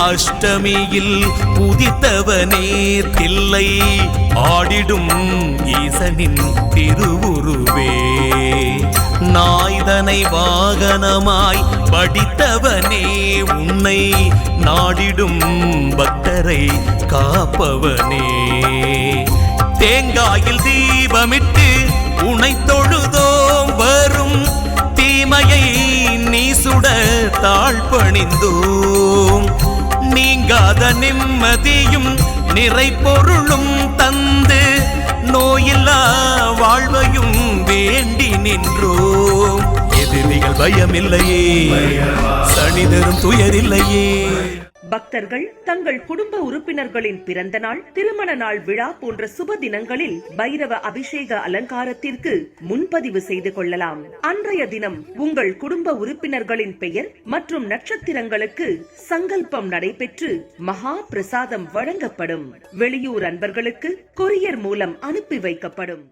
அஷ்டமியில் புதித்தவனே தில்லை ஆடிடும் ஈசனின் திருவுருவே. நாய்தனை வாகனமாய் படித்தவனே உன்னை நாடிடும் பக்தரை காப்பவனே. தேங்காயில் தீபமிட்டு உனை தொழுதோம் வரும் தீமையை நீ சுட தாழ்பணிந்தோம். நீங்காத நிம்மதியும் நிறை பொருளும் தந்து நோயில்லா வாழ்வையும் வேண்டி நின்றோம். எதிரிகள் பயமில்லையே, சனி தரும் துயரில்லையே. பக்தர்கள் தங்கள் குடும்ப உறுப்பினர்களின் பிறந்த நாள், திருமண நாள் விழா போன்ற சுப தினங்களில் பைரவ அபிஷேக அலங்காரத்திற்கு முன்பதிவு செய்து கொள்ளலாம். அன்றைய தினம் உங்கள் குடும்ப உறுப்பினர்களின் பெயர் மற்றும் நட்சத்திரங்களுக்கு சங்கல்பம் நடைபெற்று மகா பிரசாதம் வழங்கப்படும். வெளியூர் அன்பர்களுக்கு கொரியர் மூலம் அனுப்பி வைக்கப்படும்.